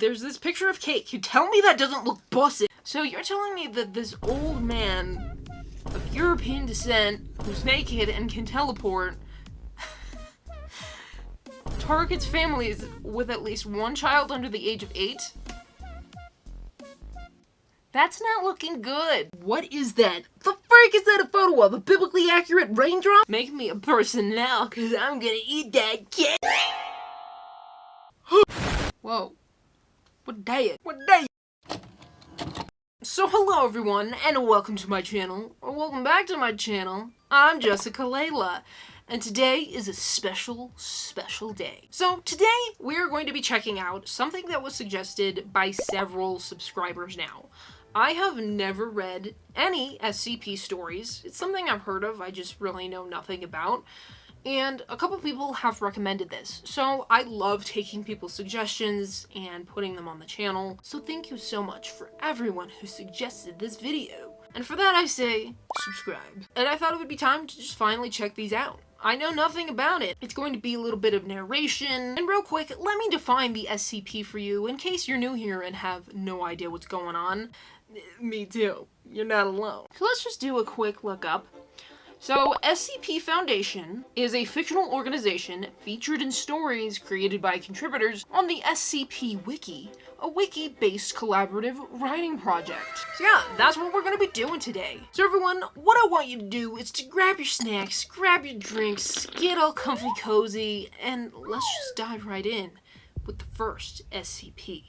there's this picture of cake. You tell me that doesn't look busted. So you're telling me that this old man of European descent who's naked and can teleport targets families with at least one child under the age of 8? That's not looking good. What is that? The frick is that a photo of? A biblically accurate raindrop? Make me a person now, cause I'm gonna eat that cake. Whoa. What day? What day? So hello everyone, and welcome to my channel, or welcome back to my channel. I'm Jessica Laylah, and today is a special day. So today, we're going to be checking out something that was suggested by several subscribers now. I have never read any SCP stories. It's something I've heard of, I just really know nothing about. And a couple people have recommended this, so I love taking people's suggestions and putting them on the channel, so thank you so much for everyone who suggested this video. And for that I say, subscribe. And I thought it would be time to just finally check these out. I know nothing about it. It's going to be a little bit of narration, and real quick, let me define the SCP for you in case you're new here and have no idea what's going on. Me too. You're not alone. So let's just do a quick look up. So, SCP Foundation is a fictional organization featured in stories created by contributors on the SCP Wiki, a wiki-based collaborative writing project. So yeah, that's what we're gonna be doing today. So everyone, what I want you to do is to grab your snacks, grab your drinks, get all comfy cozy, and let's just dive right in with the first SCP.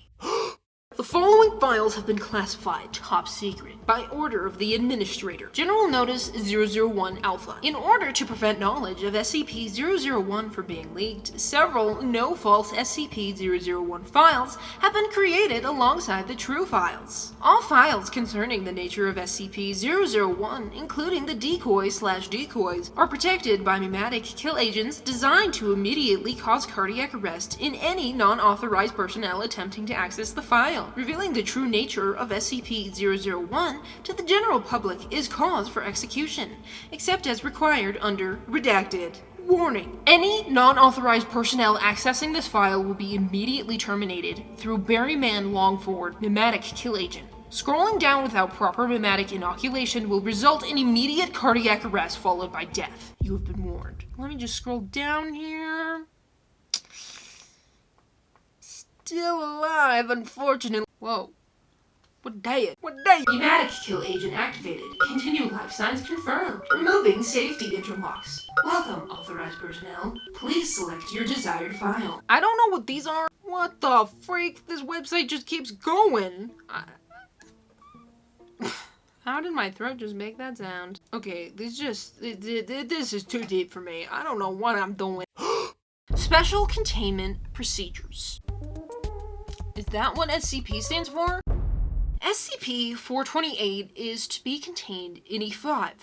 The following files have been classified top secret by order of the administrator, General Notice 001 Alpha. In order to prevent knowledge of SCP-001 from being leaked, several no-false SCP-001 files have been created alongside the true files. All files concerning the nature of SCP-001, including the decoys/decoys, are protected by pneumatic kill agents designed to immediately cause cardiac arrest in any non-authorized personnel attempting to access the file. Revealing the true nature of SCP-001 to the general public is cause for execution, except as required under Redacted. Warning: any non-authorized personnel accessing this file will be immediately terminated through Berryman Longford Pneumatic Kill Agent. Scrolling down without proper pneumatic inoculation will result in immediate cardiac arrest followed by death. You have been warned. Let me just scroll down here. Still alive, unfortunately. Whoa. What day? What day? Pneumatic kill agent activated. Continue life signs confirmed. Removing safety interlocks. Welcome, authorized personnel. Please select your desired file. I don't know what these are. What the freak? This website just keeps going. How did my throat just make that sound? Okay, this is too deep for me. I don't know what I'm doing. Special Containment Procedures. Is that what SCP stands for? SCP-428 is to be contained in a 5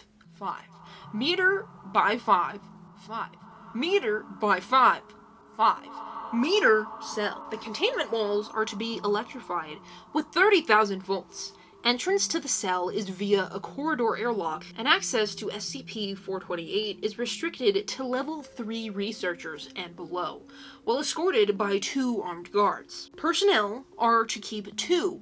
meter by 5 meter by 5 meter cell. The containment walls are to be electrified with 30,000 volts. Entrance to the cell is via a corridor airlock, and access to SCP-428 is restricted to Level 3 researchers and below, while escorted by 2 armed guards. Personnel are to keep 2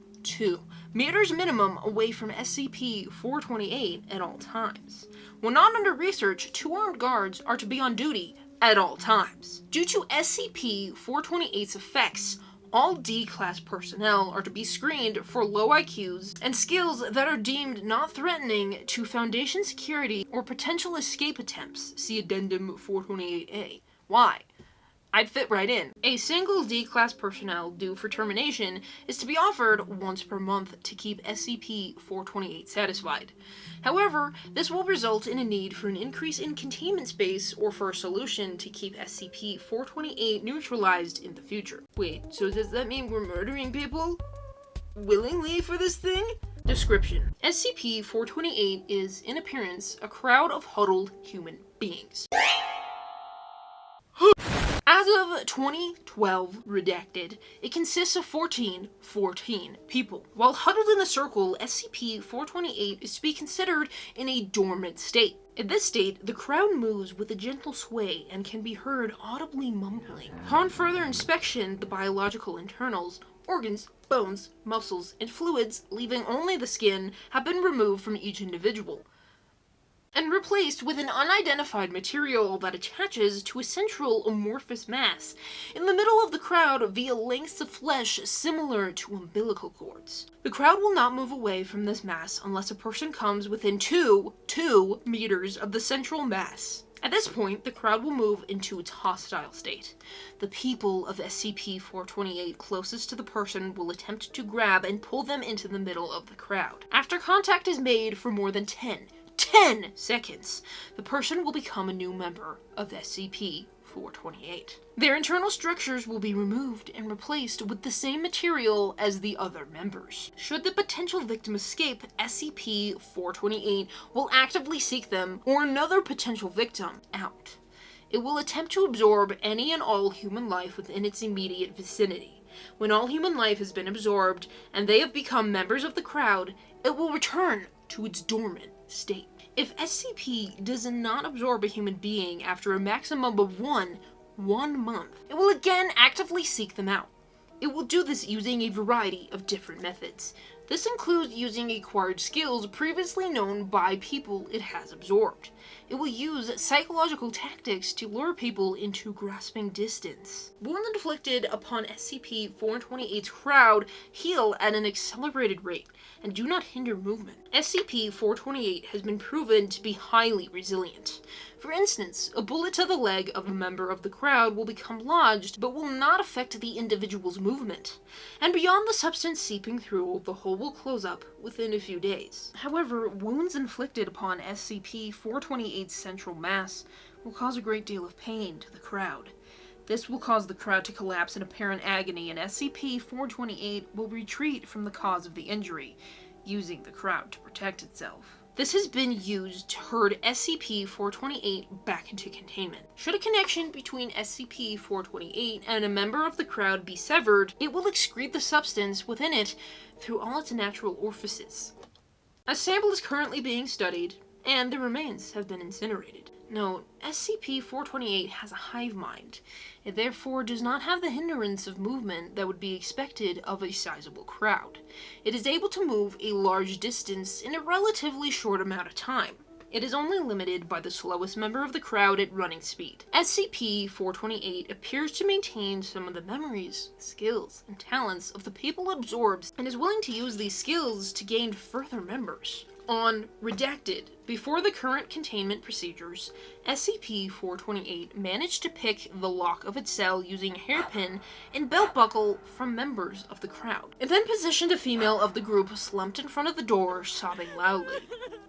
meters minimum away from SCP-428 at all times. When not under research, 2 armed guards are to be on duty at all times. Due to SCP-428's effects, all D-Class personnel are to be screened for low IQs and skills that are deemed not threatening to Foundation security or potential escape attempts. See Addendum 428A. Why? I'd fit right in. A single D-Class personnel due for termination is to be offered once per month to keep SCP-428 satisfied. However, this will result in a need for an increase in containment space or for a solution to keep SCP-428 neutralized in the future. Wait, so does that mean we're murdering people willingly for this thing? Description: SCP-428 is, in appearance, a crowd of huddled human beings. As of 2012 Redacted, it consists of 14 people. While huddled in a circle, SCP-428 is to be considered in a dormant state. In this state, the crowd moves with a gentle sway and can be heard audibly mumbling. Upon further inspection, the biological internals organs, bones, muscles, and fluids, leaving only the skin, have been removed from each individual and replaced with an unidentified material that attaches to a central amorphous mass in the middle of the crowd via lengths of flesh similar to umbilical cords. The crowd will not move away from this mass unless a person comes within 2 meters of the central mass. At this point, the crowd will move into its hostile state. The people of SCP-428 closest to the person will attempt to grab and pull them into the middle of the crowd. After contact is made for more than 10 seconds, the person will become a new member of SCP-428. Their internal structures will be removed and replaced with the same material as the other members. Should the potential victim escape, SCP-428 will actively seek them or another potential victim out. It will attempt to absorb any and all human life within its immediate vicinity. When all human life has been absorbed and they have become members of the crowd, it will return to its dormant state. If SCP does not absorb a human being after a maximum of one month, it will again actively seek them out. It will do this using a variety of different methods. This includes using acquired skills previously known by people it has absorbed. It will use psychological tactics to lure people into grasping distance. Wounds inflicted upon SCP-428's crowd heal at an accelerated rate and do not hinder movement. SCP-428 has been proven to be highly resilient. For instance, a bullet to the leg of a member of the crowd will become lodged but will not affect the individual's movement. And beyond the substance seeping through, the hole will close up within a few days. However, wounds inflicted upon SCP-428's central mass will cause a great deal of pain to the crowd. This will cause the crowd to collapse in apparent agony, and SCP-428 will retreat from the cause of the injury, using the crowd to protect itself. This has been used to herd SCP-428 back into containment. Should a connection between SCP-428 and a member of the crowd be severed, it will excrete the substance within it through all its natural orifices. A sample is currently being studied, and the remains have been incinerated. Note, SCP-428 has a hive mind. It therefore does not have the hindrance of movement that would be expected of a sizable crowd. It is able to move a large distance in a relatively short amount of time. It is only limited by the slowest member of the crowd at running speed. SCP-428 appears to maintain some of the memories, skills, and talents of the people it absorbs, and is willing to use these skills to gain further members. On Redacted, before the current containment procedures, SCP-428 managed to pick the lock of its cell using a hairpin and belt buckle from members of the crowd. It then positioned a female of the group slumped in front of the door, sobbing loudly.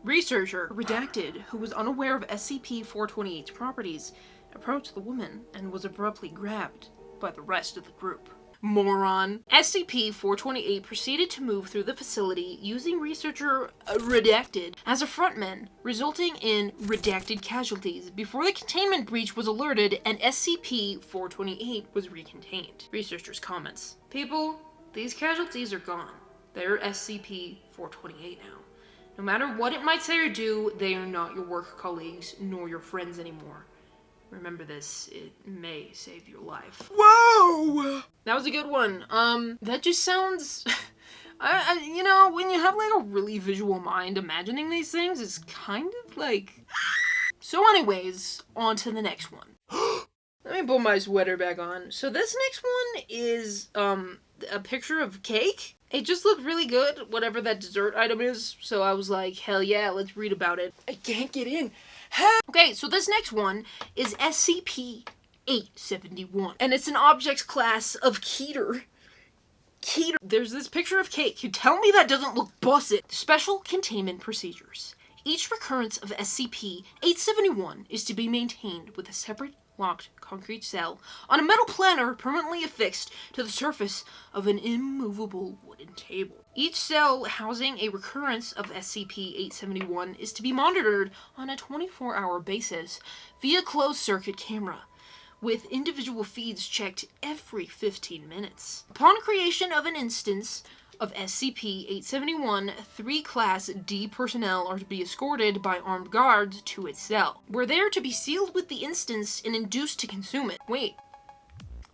Researcher, Redacted, who was unaware of SCP-428's properties, approached the woman and was abruptly grabbed by the rest of the group. Moron. SCP-428 proceeded to move through the facility using researcher Redacted as a frontman, resulting in redacted casualties before the containment breach was alerted and SCP-428 was recontained. Researcher's comments. People, these casualties are gone. They're SCP-428 now. No matter what it might say or do, they are not your work colleagues nor your friends anymore. Remember this, it may save your life. Whoa! That was a good one. That just sounds... you know, when you have like a really visual mind, imagining these things is kind of like... So anyways, on to the next one. Let me put my sweater back on. So this next one is, a picture of cake. It just looked really good, whatever that dessert item is, so I was like, hell yeah, let's read about it. I can't get in. Okay, so this next one is SCP-871, and it's an object class of Keter. There's this picture of cake. You tell me that doesn't look busted. Special containment procedures. Each recurrence of SCP-871 is to be maintained with a separate locked concrete cell on a metal planer permanently affixed to the surface of an immovable wooden table. Each cell housing a recurrence of SCP-871 is to be monitored on a 24-hour basis via closed-circuit camera, with individual feeds checked every 15 minutes. Upon creation of an instance of SCP-871, 3 Class D personnel are to be escorted by armed guards to its cell, where they are to be sealed with the instance and induced to consume it. Wait,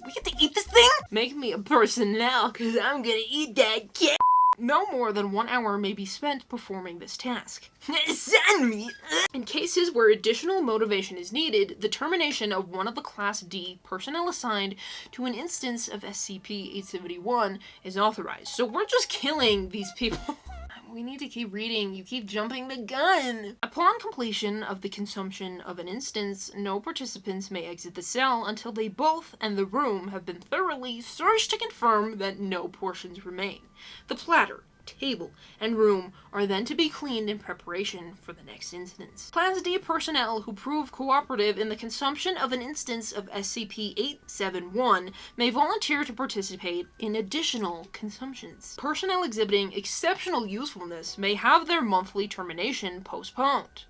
We get to eat this thing? Make me a personnel, cause I'm gonna eat that kid. No more than 1 hour may be spent performing this task. Send me! In cases where additional motivation is needed, the termination of one of the Class D personnel assigned to an instance of SCP-871 is authorized. So we're just killing these people. We need to keep reading. You keep jumping the gun. Upon completion of the consumption of an instance, no participants may exit the cell until they both and the room have been thoroughly searched to confirm that no portions remain. The platter, table, and room are then to be cleaned in preparation for the next instance. Class D personnel who prove cooperative in the consumption of an instance of SCP-871 may volunteer to participate in additional consumptions. Personnel exhibiting exceptional usefulness may have their monthly termination postponed.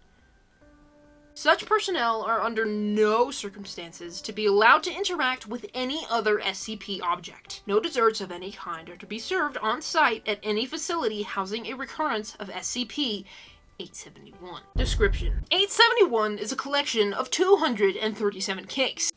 Such personnel are under no circumstances to be allowed to interact with any other SCP object. No desserts of any kind are to be served on site at any facility housing a recurrence of SCP-871. Description: 871 is a collection of 237 cakes.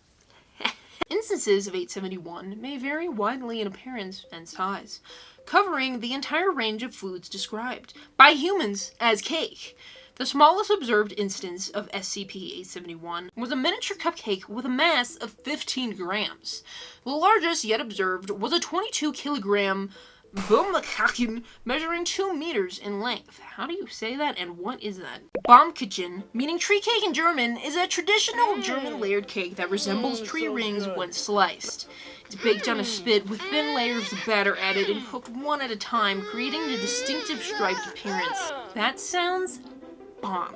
Instances of 871 may vary widely in appearance and size, covering the entire range of foods described by humans as cake. The smallest observed instance of SCP-871 was a miniature cupcake with a mass of 15 grams. The largest yet observed was a 22-kilogram 𝘠𝘠𝘗𝘠 measuring 2 meters in length. How do you say that, and what is that? 𝘠𝘠𝘗𝘠, meaning tree cake in German, is a traditional German layered cake that resembles tree rings when sliced. It's baked on a spit with thin layers of batter added and cooked one at a time, creating a distinctive striped appearance. That sounds bomb.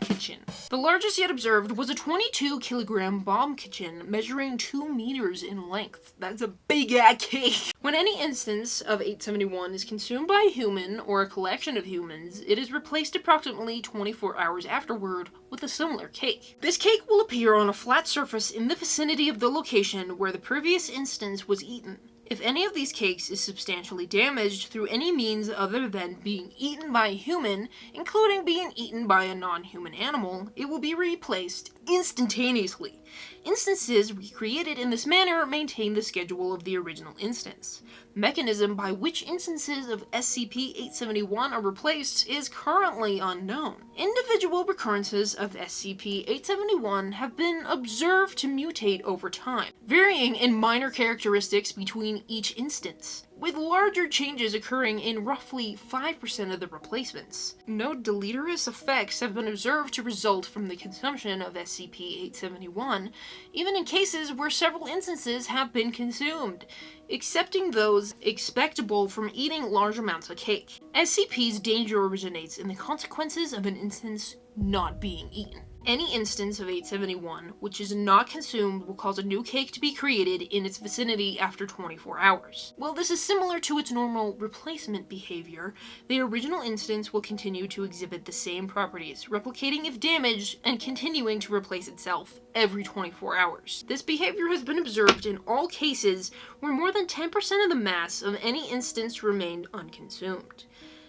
Kitchen. The largest yet observed was a 22-kilogram 𝘠𝘠𝘗𝘠 measuring 2 meters in length. That's a big-ass cake! When any instance of 871 is consumed by a human or a collection of humans, it is replaced approximately 24 hours afterward with a similar cake. This cake will appear on a flat surface in the vicinity of the location where the previous instance was eaten. If any of these cakes is substantially damaged through any means other than being eaten by a human, including being eaten by a non-human animal, it will be replaced instantaneously. Instances recreated in this manner maintain the schedule of the original instance. Mechanism by which instances of SCP-871 are replaced is currently unknown. Individual recurrences of SCP-871 have been observed to mutate over time, varying in minor characteristics between each instance, with larger changes occurring in roughly 5% of the replacements. No deleterious effects have been observed to result from the consumption of SCP-871, even in cases where several instances have been consumed, excepting those expectable from eating large amounts of cake. SCP's danger originates in the consequences of an instance not being eaten. Any instance of 871 which is not consumed will cause a new cake to be created in its vicinity after 24 hours. While this is similar to its normal replacement behavior, the original instance will continue to exhibit the same properties, replicating if damaged and continuing to replace itself every 24 hours. This behavior has been observed in all cases where more than 10% of the mass of any instance remained unconsumed.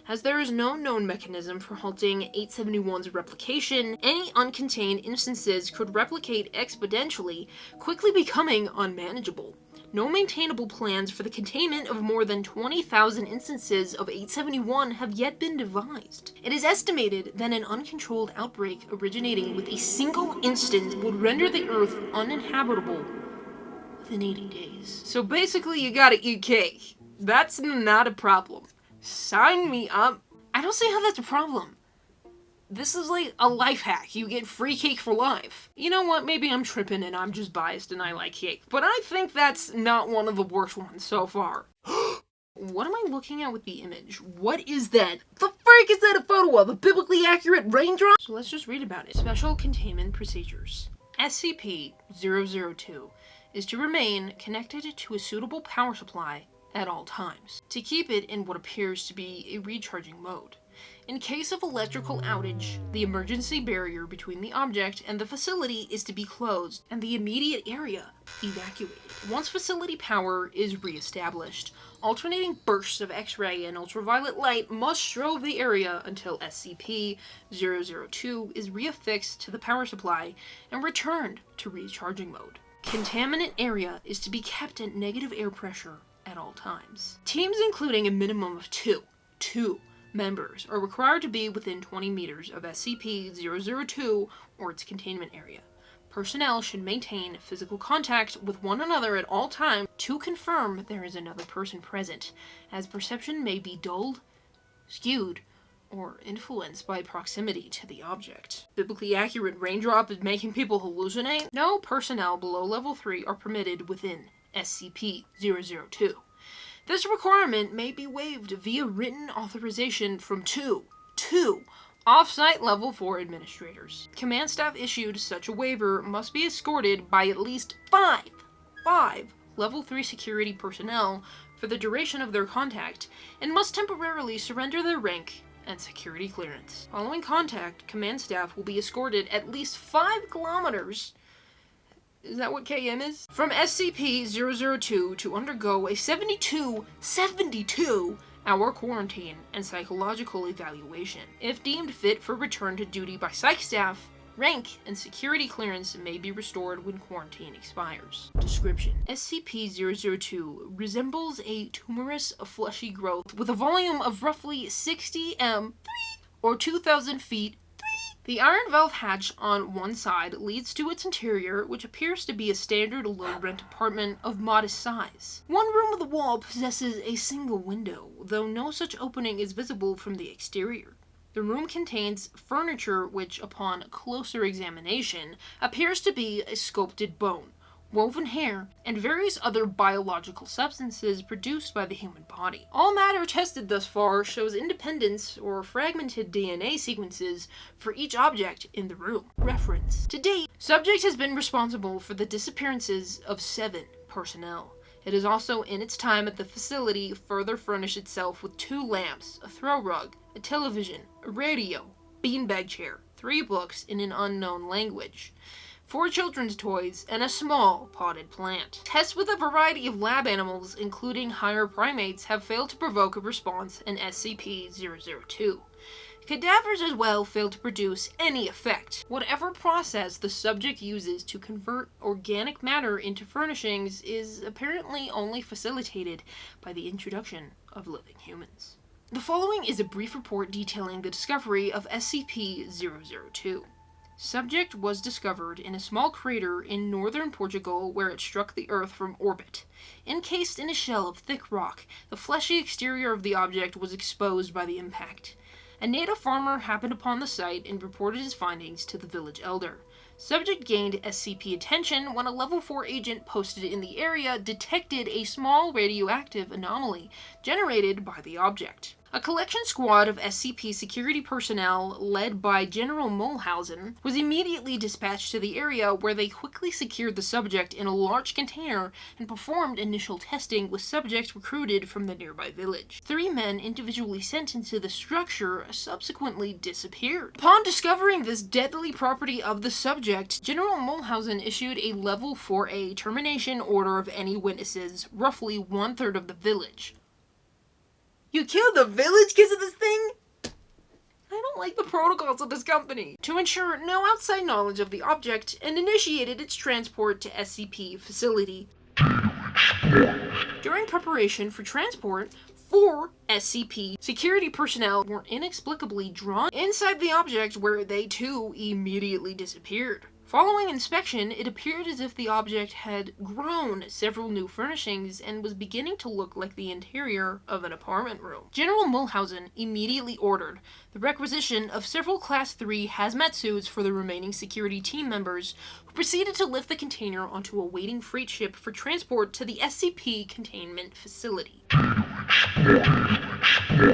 As there is no known mechanism for halting 871's replication, any uncontained instances could replicate exponentially, quickly becoming unmanageable. No maintainable plans for the containment of more than 20,000 instances of 871 have yet been devised. It is estimated that an uncontrolled outbreak originating with a single instance would render the Earth uninhabitable within 80 days. So basically you gotta eat cake. That's not a problem. Sign me up. I don't see how that's a problem. This is like a life hack. You get free cake for life. You know what? Maybe I'm tripping and I'm just biased and I like cake. But I think that's not one of the worst ones so far. What am I looking at with the image? What is that? The frick is that a photo of? A biblically accurate raindrop? So let's just read about it. Special Containment Procedures. SCP-002 is to remain connected to a suitable power supply at all times, to keep it in what appears to be a recharging mode. In case of electrical outage, the emergency barrier between the object and the facility is to be closed and the immediate area evacuated. Once facility power is re-established, alternating bursts of X-ray and ultraviolet light must strobe the area until SCP-002 is reaffixed to the power supply and returned to recharging mode. Contaminant area is to be kept at negative air pressure at all times. Teams including a minimum of two members are required to be within 20 meters of SCP-002 or its containment area. Personnel should maintain physical contact with one another at all times to confirm there is another person present, as perception may be dulled, skewed, or influenced by proximity to the object. Biblically accurate raindrop is making people hallucinate? No personnel below level 3 are permitted within SCP-002. This requirement may be waived via written authorization from two off-site level 4 administrators. Command staff issued such a waiver must be escorted by at least five level 3 security personnel for the duration of their contact, and must temporarily surrender their rank and security clearance. Following contact, command staff will be escorted at least 5 kilometers, is that what KM is? From SCP-002 to undergo a 72-hour quarantine and psychological evaluation. If deemed fit for return to duty by psych staff, rank and security clearance may be restored when quarantine expires. Description: SCP-002 resembles a tumorous fleshy growth with a volume of roughly 60 m or 2,000 feet. The iron valve hatch on one side leads to its interior, which appears to be a standard low-rent apartment of modest size. One room of the wall possesses a single window, though no such opening is visible from the exterior. The room contains furniture which, upon closer examination, appears to be a sculpted bone, woven hair, and various other biological substances produced by the human body. All matter tested thus far shows independence or fragmented DNA sequences for each object in the room. Reference: to date, subject has been responsible for the disappearances of 7 personnel. It has also, in its time at the facility, further furnished itself with 2 lamps, a throw rug, a television, a radio, beanbag chair, 3 books in an unknown language, 4 children's toys, and a small potted plant. Tests with a variety of lab animals, including higher primates, have failed to provoke a response in SCP-002. Cadavers as well failed to produce any effect. Whatever process the subject uses to convert organic matter into furnishings is apparently only facilitated by the introduction of living humans. The following is a brief report detailing the discovery of SCP-002. Subject was discovered in a small crater in northern Portugal where it struck the Earth from orbit. Encased in a shell of thick rock, the fleshy exterior of the object was exposed by the impact. A native farmer happened upon the site and reported his findings to the village elder. Subject gained SCP attention when a level 4 agent posted in the area detected a small radioactive anomaly generated by the object. A collection squad of SCP security personnel, led by General 𝘠𝘠𝘗𝘠𝘭𝘠𝘠, was immediately dispatched to the area where they quickly secured the subject in a large container and performed initial testing with subjects recruited from the nearby village. 3 men individually sent into the structure subsequently disappeared. Upon discovering this deadly property of the subject, General 𝘠𝘠𝘗𝘠𝘭𝘠𝘠 issued a Level 4A termination order of any witnesses, roughly 1/3 of the village. You killed the village because of this thing? I don't like the protocols of this company. To ensure no outside knowledge of the object, and initiated its transport to SCP facility. During preparation for transport, 4 SCP security personnel were inexplicably drawn inside the object where they too immediately disappeared. Following inspection, it appeared as if the object had grown several new furnishings and was beginning to look like the interior of an apartment room. General 𝘠𝘠𝘗𝘠𝘭𝘠𝘠 immediately ordered the requisition of several Class 3 hazmat suits for the remaining security team members, who proceeded to lift the container onto a waiting freight ship for transport to the SCP containment facility.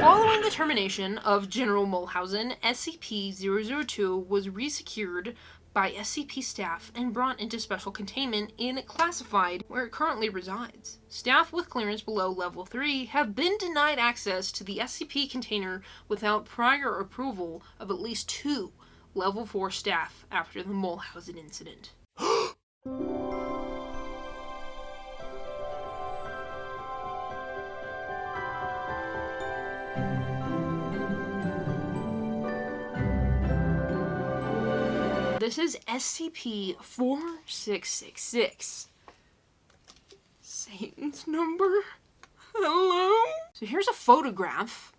Following the termination of General 𝘠𝘠𝘗𝘠𝘭𝘠𝘠, SCP-002 was resecured by SCP staff and brought into special containment in Classified, where it currently resides. Staff with clearance below Level 3 have been denied access to the SCP container without prior approval of at least 2 Level 4 staff after the 𝘠𝘠𝘗𝘠𝘭𝘠𝘭𝘠 incident. this is SCP-4666. Satan's number? Hello? So here's a photograph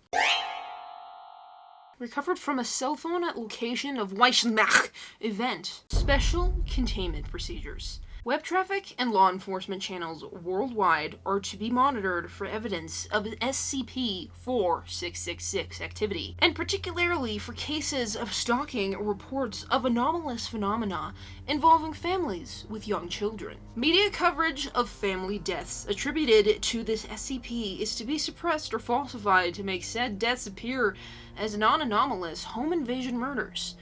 recovered from a cell phone at location of 𝘠𝘦𝘭𝘰𝘮𝘦 event. Special containment procedures. Web traffic and law enforcement channels worldwide are to be monitored for evidence of SCP-4666 activity, and particularly for cases of stalking or reports of anomalous phenomena involving families with young children. Media coverage of family deaths attributed to this SCP is to be suppressed or falsified to make said deaths appear as non-anomalous home invasion murders.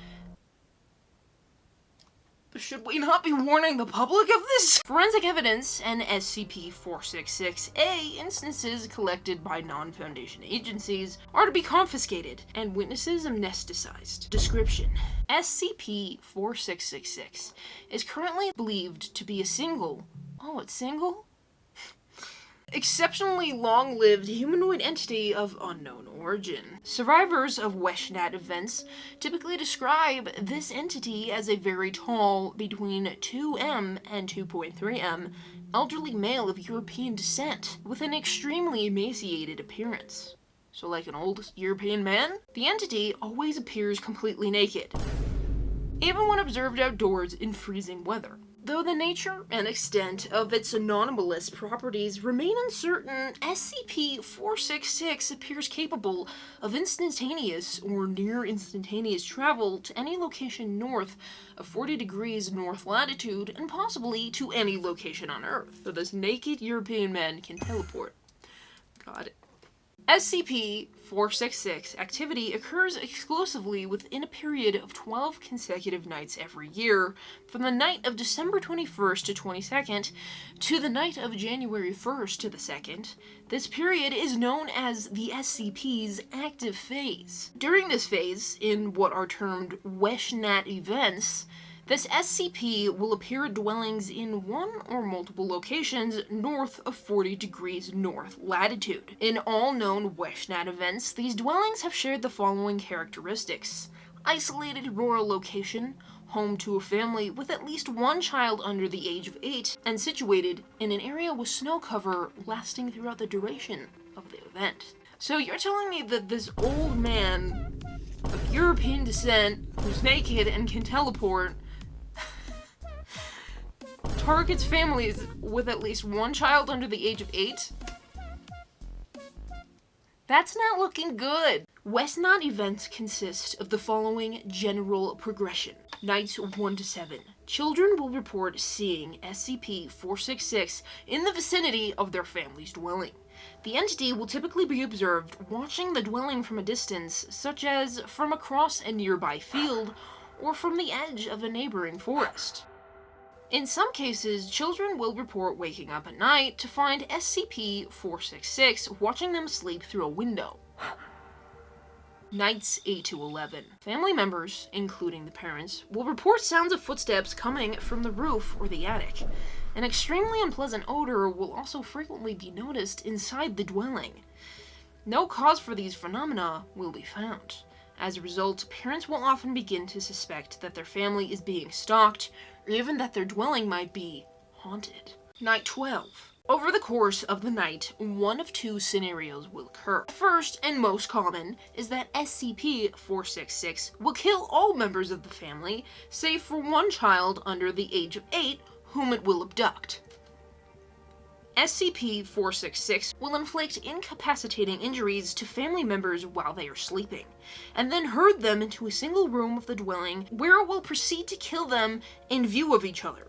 Should we not be warning the public of this? Forensic evidence and SCP-466-A instances collected by non-Foundation agencies are to be confiscated and witnesses amnesticized. Description: SCP-4666 is currently believed to be a single, exceptionally long-lived humanoid entity of unknown origin. Survivors of 𝘠𝘦𝘭𝘠𝘚 events typically describe this entity as a very tall, between 2m and 2.3m, elderly male of European descent, with an extremely emaciated appearance. So like an old European man? The entity always appears completely naked, even when observed outdoors in freezing weather. Though the nature and extent of its anomalous properties remain uncertain, SCP-466 appears capable of instantaneous or near-instantaneous travel to any location north of 40 degrees north latitude, and possibly to any location on Earth. So this naked European man can teleport. Got it. SCP-466 activity occurs exclusively within a period of 12 consecutive nights every year, from the night of December 21st to 22nd to the night of January 1st to the 2nd. This period is known as the SCP's active phase. During this phase, in what are termed 𝘠𝘦𝘭𝘠𝘚 events, this SCP will appear at dwellings in one or multiple locations north of 40 degrees north latitude. In all known 𝘠𝘠𝘏 events, these dwellings have shared the following characteristics: isolated rural location, home to a family with at least one child under the age of 8, and situated in an area with snow cover lasting throughout the duration of the event. So you're telling me that this old man of European descent, who's naked and can teleport, targets families with at least one child under the age of 8? That's not looking good. 𝘠𝘦𝘭𝘠𝘚 events consist of the following general progression. Nights 1 to 7. Children will report seeing SCP-466 in the vicinity of their family's dwelling. The entity will typically be observed watching the dwelling from a distance, such as from across a nearby field or from the edge of a neighboring forest. In some cases, children will report waking up at night to find SCP-466 watching them sleep through a window. Nights 8 to 11. Family members, including the parents, will report sounds of footsteps coming from the roof or the attic. An extremely unpleasant odor will also frequently be noticed inside the dwelling. No cause for these phenomena will be found. As a result, parents will often begin to suspect that their family is being stalked, or even that their dwelling might be haunted. Night 12. Over the course of the night, one of two scenarios will occur. The first, and most common, is that SCP-466 will kill all members of the family, save for one child under the age of 8, whom it will abduct. SCP-466 will inflict incapacitating injuries to family members while they are sleeping, and then herd them into a single room of the dwelling, where it will proceed to kill them in view of each other.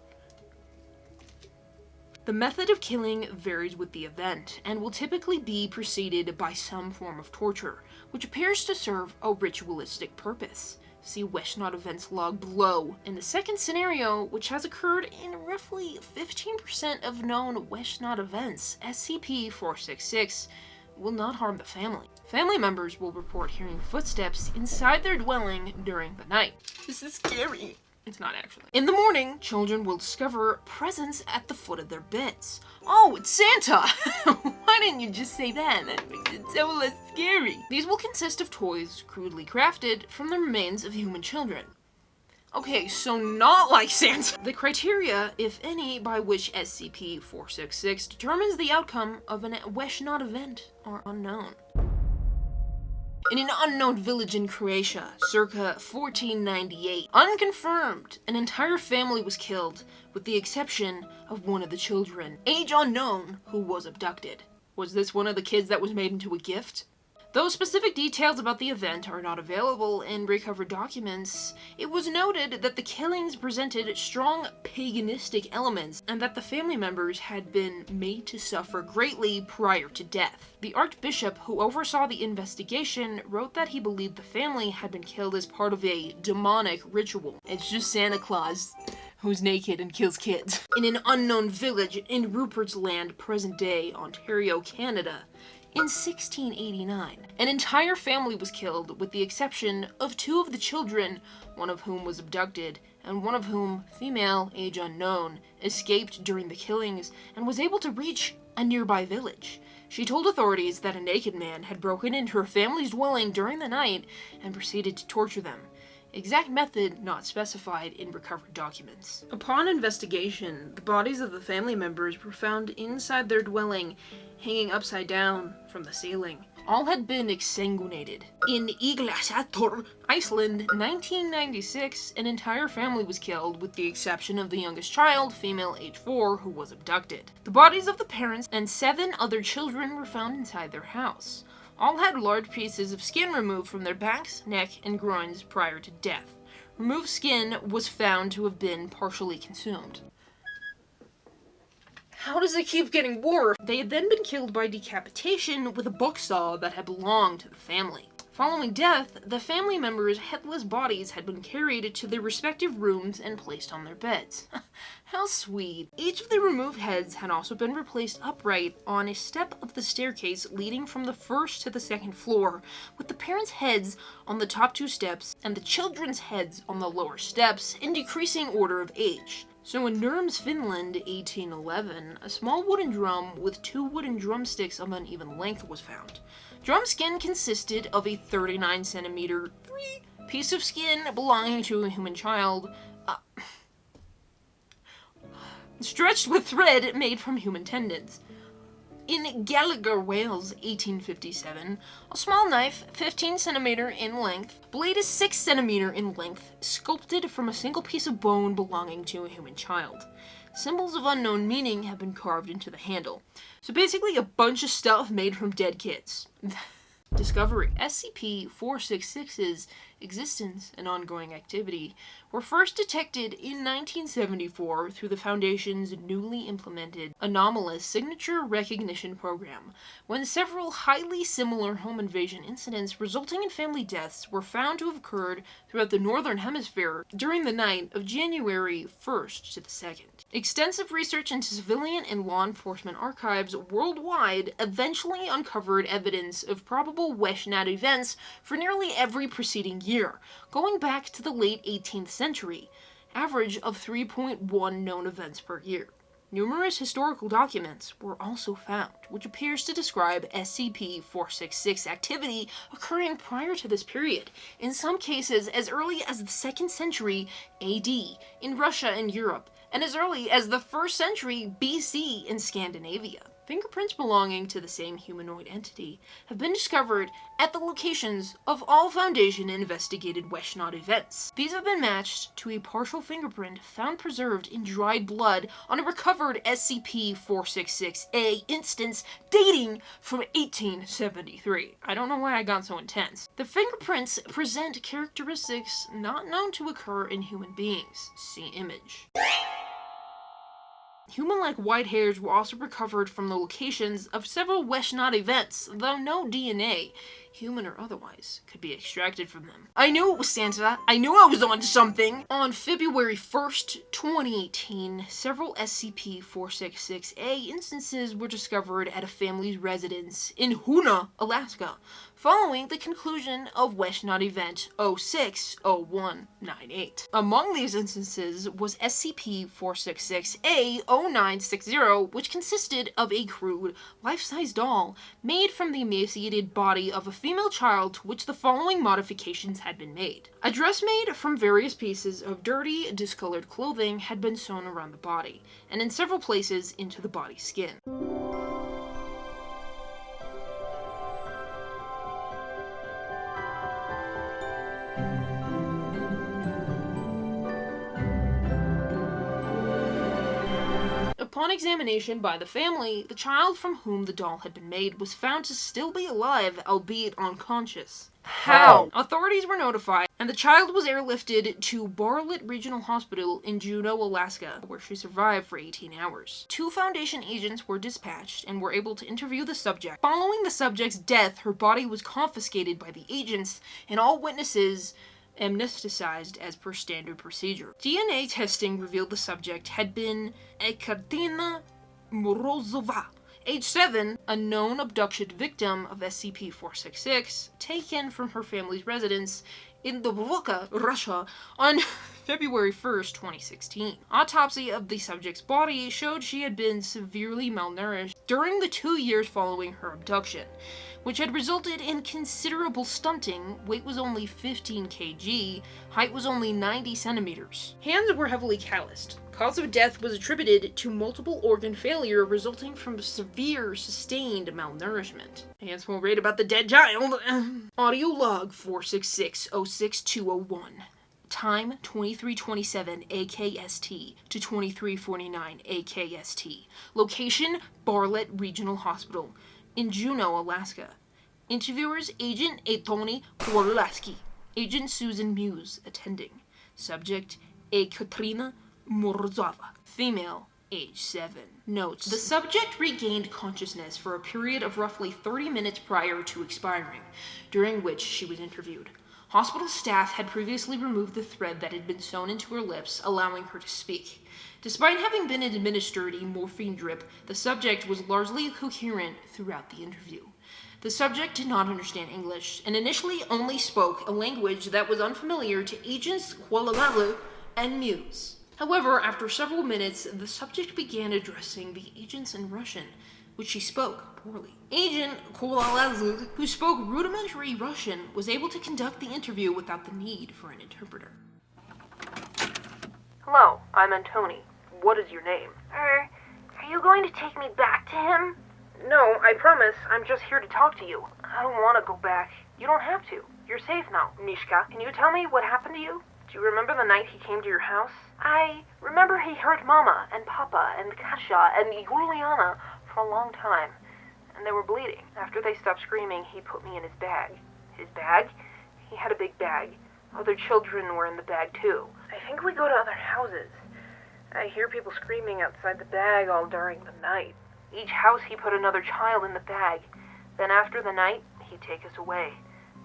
The method of killing varies with the event, and will typically be preceded by some form of torture, which appears to serve a ritualistic purpose. See 𝘠𝘠𝘏 events log below. In the second scenario, which has occurred in roughly 15% of known 𝘠𝘠𝘏 events, SCP-466 will not harm the family. Family members will report hearing footsteps inside their dwelling during the night. This is scary. It's not actually. In the morning, children will discover presents at the foot of their beds. Oh, it's Santa! Why didn't you just say that? That makes it so less scary. These will consist of toys crudely crafted from the remains of human children. Okay, so not like Santa. The criteria, if any, by which SCP-466 determines the outcome of an 𝘠𝘦𝘭𝘰𝘮𝘦 event are unknown. In an unknown village in Croatia, circa 1498, unconfirmed, an entire family was killed, with the exception of one of the children, age unknown, who was abducted. Was this one of the kids that was made into a gift? Though specific details about the event are not available in recovered documents, it was noted that the killings presented strong paganistic elements and that the family members had been made to suffer greatly prior to death. The archbishop who oversaw the investigation wrote that he believed the family had been killed as part of a demonic ritual. It's just Santa Claus who's naked and kills kids. In an unknown village in Rupert's Land, present-day Ontario, Canada, in 1689, an entire family was killed with the exception of two of the children, one of whom was abducted, and one of whom, female, age unknown, escaped during the killings and was able to reach a nearby village. She told authorities that a naked man had broken into her family's dwelling during the night and proceeded to torture them. Exact method not specified in recovered documents. Upon investigation, the bodies of the family members were found inside their dwelling, hanging upside down from the ceiling. All had been exsanguinated. In 𝘔𝘠𝘚𝘗𝘓, Iceland, 1996, an entire family was killed with the exception of the youngest child, female age 4, who was abducted. The bodies of the parents and 7 other children were found inside their house. All had large pieces of skin removed from their backs, neck, and groins prior to death. Removed skin was found to have been partially consumed. How does it keep getting worse? They had then been killed by decapitation with a bucksaw that had belonged to the family. Following death, the family members' headless bodies had been carried to their respective rooms and placed on their beds. How sweet. Each of the removed heads had also been replaced upright on a step of the staircase leading from the first to the second floor, with the parents' heads on the top 2 steps and the children's heads on the lower steps in decreasing order of age. So in Nurmes, Finland, 1811, a small wooden drum with 2 wooden drumsticks of uneven length was found. Drum skin consisted of a 39cm piece of skin belonging to a human child, stretched with thread made from human tendons. In Gallagher, Wales, 1857, a small knife, 15cm in length, blade is 6cm in length, sculpted from a single piece of bone belonging to a human child. Symbols of unknown meaning have been carved into the handle. So basically a bunch of stuff made from dead kids. Discovery. SCP-466's existence and ongoing activity were first detected in 1974 through the Foundation's newly implemented anomalous signature recognition program, when several highly similar home invasion incidents resulting in family deaths were found to have occurred throughout the Northern Hemisphere during the night of January 1st to the 2nd. Extensive research into civilian and law enforcement archives worldwide eventually uncovered evidence of probable 𝘠𝘠𝘏𝘶 events for nearly every preceding year, going back to the late 18th century, average of 3.1 known events per year. Numerous historical documents were also found, which appears to describe SCP-466 activity occurring prior to this period, in some cases as early as the 2nd century AD in Russia and Europe, and as early as the 1st century BC in Scandinavia. Fingerprints belonging to the same humanoid entity have been discovered at the locations of all Foundation investigated 𝘠𝘠𝘏𝘶 events. These have been matched to a partial fingerprint found preserved in dried blood on a recovered SCP-466-A instance dating from 1873. I don't know why I got so intense. The fingerprints present characteristics not known to occur in human beings. See image. Human-like white hairs were also recovered from the locations of several 𝘠𝘠𝘏𝘶 events, though no DNA, human or otherwise, could be extracted from them. I knew it was Santa. I knew I was onto something! On February 1st, 2018, several SCP-466-A instances were discovered at a family's residence in Hoona, Alaska, following the conclusion of 𝘠𝘠𝘏𝘶 event 06-0198. Among these instances was SCP-466-A-0960, which consisted of a crude, life-size doll made from the emaciated body of a female child to which the following modifications had been made. A dress made from various pieces of dirty, discolored clothing had been sewn around the body, and in several places into the body's skin. Upon examination by the family, the child from whom the doll had been made was found to still be alive, albeit unconscious. How? Authorities were notified, and the child was airlifted to 𝘬𝘠𝘗𝘓 Regional Hospital in Juneau, Alaska, where she survived for 18 hours. 2 Foundation agents were dispatched and were able to interview the subject. Following the subject's death, her body was confiscated by the agents, and all witnesses amnesticized as per standard procedure. DNA testing revealed the subject had been 𝘤𝘜𝘗𝘐𝘌𝘍𝘐, age 7, a known abduction victim of SCP-466, taken from her family's residence in Dubrovka, Russia, on February 1st, 2016. Autopsy of the subject's body showed she had been severely malnourished during the 2 years following her abduction, which had resulted in considerable stunting. Weight was only 15 kg, height was only 90 centimeters. Hands were heavily calloused. Cause of death was attributed to multiple organ failure resulting from severe sustained malnourishment. And some more read about the dead child. Audio log 466-06201. Time 23:27 AKST to 23:49 AKST. Location 𝘬𝘠𝘗𝘓 Regional Hospital in Juneau, Alaska. Interviewers Agent 𝘚𝘜𝘗𝘗𝘌𝘚, Agent Susan Muse attending. Subject 𝘬𝑘aterina female, age 7. Notes: the subject regained consciousness for a period of roughly 30 minutes prior to expiring, during which she was interviewed. Hospital staff had previously removed the thread that had been sewn into her lips, allowing her to speak. Despite having been administered a morphine drip, the subject was largely coherent throughout the interview. The subject did not understand English, and initially only spoke a language that was unfamiliar to Agents 𝘠𝑙𝑎𝑙𝑎 and Muse. However, after several minutes, the subject began addressing the agents in Russian, which she spoke poorly. Agent 𝘠𝑙𝑎𝑙𝑎, who spoke rudimentary Russian, was able to conduct the interview without the need for an interpreter. Hello, I'm Antoni. What is your name? Are you going to take me back to him? No, I promise. I'm just here to talk to you. I don't want to go back. You don't have to. You're safe now. Nishka, can you tell me what happened to you? Do you remember the night he came to your house? I remember he hurt Mama and Papa and Kasia and Yuliana for a long time, and they were bleeding. After they stopped screaming, he put me in his bag. His bag? He had a big bag. Other children were in the bag too. I think we go to other houses. I hear people screaming outside the bag all during the night. Each house he put another child in the bag. Then after the night, he'd take us away.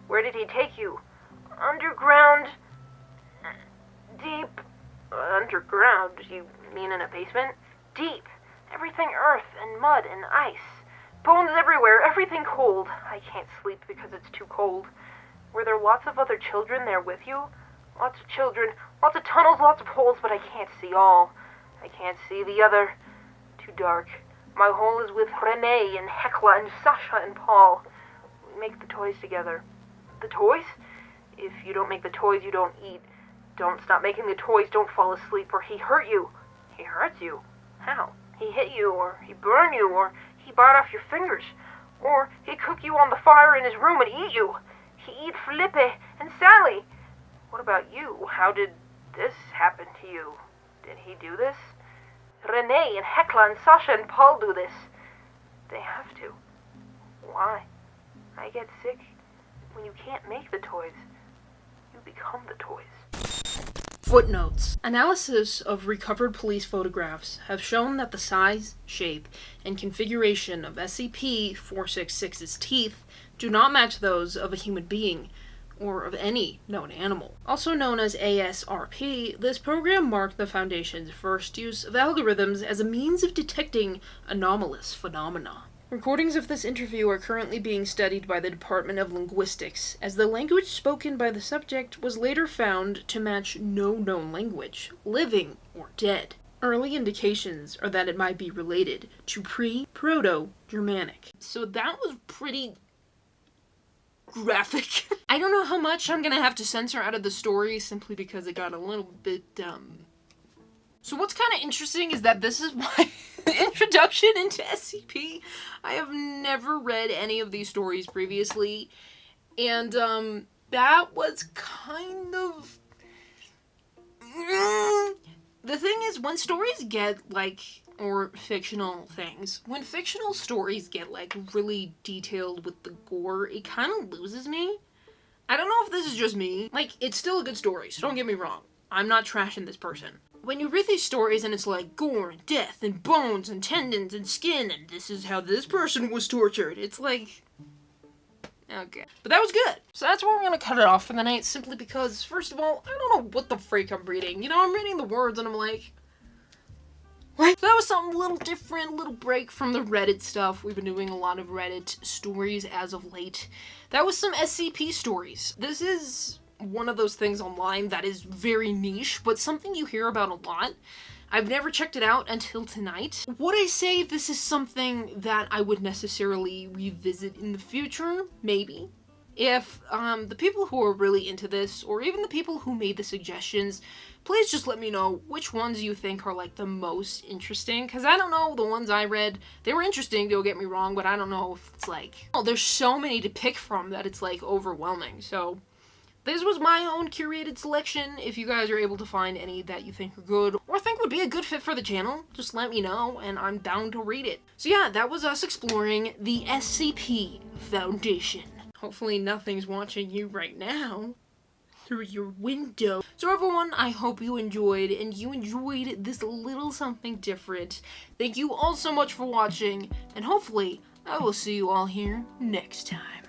Where did he take you? Underground. Deep. Underground? You mean in a basement? Deep. Everything earth and mud and ice. Bones everywhere, everything cold. I can't sleep because it's too cold. Were there lots of other children there with you? Lots of children, lots of tunnels, lots of holes, but I can't see all. I can't see the other. Too dark. My hole is with Renee and Hecla and Sasha and Paul. We make the toys together. The toys? If you don't make the toys, you don't eat. Don't stop making the toys, don't fall asleep, or he hurt you. He hurts you? How? He hit you, or he burned you, or he bite off your fingers, or he cook you on the fire in his room and eat you. He eat Felipe and Sally. What about you? How did this happen to you? Did he do this? Renee and Hecla and Sasha and Paul do this. They have to. Why? I get sick. When you can't make the toys, you become the toys. Footnotes. Analysis of recovered police photographs have shown that the size, shape, and configuration of SCP-466's teeth do not match those of a human being, or of any known animal. Also known as ASRP, this program marked the Foundation's first use of algorithms as a means of detecting anomalous phenomena. Recordings of this interview are currently being studied by the Department of Linguistics, as the language spoken by the subject was later found to match no known language, living or dead. Early indications are that it might be related to Proto-Germanic. So that was pretty graphic. I don't know how much I'm gonna have to censor out of the story simply because it got a little bit dumb. So what's kind of interesting is that this is my introduction into SCP. I have never read any of these stories previously, and that was kind of... The thing is, when stories get, like, or fictional things, when fictional stories get, like, really detailed with the gore, it kind of loses me. I don't know if this is just me. Like, it's still a good story, so don't get me wrong. I'm not trashing this person. When you read these stories and it's like gore and death and bones and tendons and skin and this is how this person was tortured, it's like... Okay. But that was good. So that's where we're gonna cut it off for the night, simply because, first of all, I don't know what the freak I'm reading. You know, I'm reading the words and I'm like... What? So that was something a little different, a little break from the Reddit stuff. We've been doing a lot of Reddit stories as of late. That was some SCP stories. This is one of those things online that is very niche, but something you hear about a lot. I've never checked it out until tonight. Would I say this is something that I would necessarily revisit in the future? Maybe. If the people who are really into this, or even the people who made the suggestions, please just let me know which ones you think are like the most interesting, because I don't know, the ones I read, they were interesting, don't get me wrong, but I don't know if it's like, oh, there's so many to pick from that it's like overwhelming. So this was my own curated selection. If you guys are able to find any that you think are good, or think would be a good fit for the channel, just let me know, and I'm down to read it. So yeah, that was us exploring the SCP Foundation. Hopefully nothing's watching you right now through your window. So everyone, I hope you enjoyed, and you enjoyed this little something different. Thank you all so much for watching, and hopefully I will see you all here next time.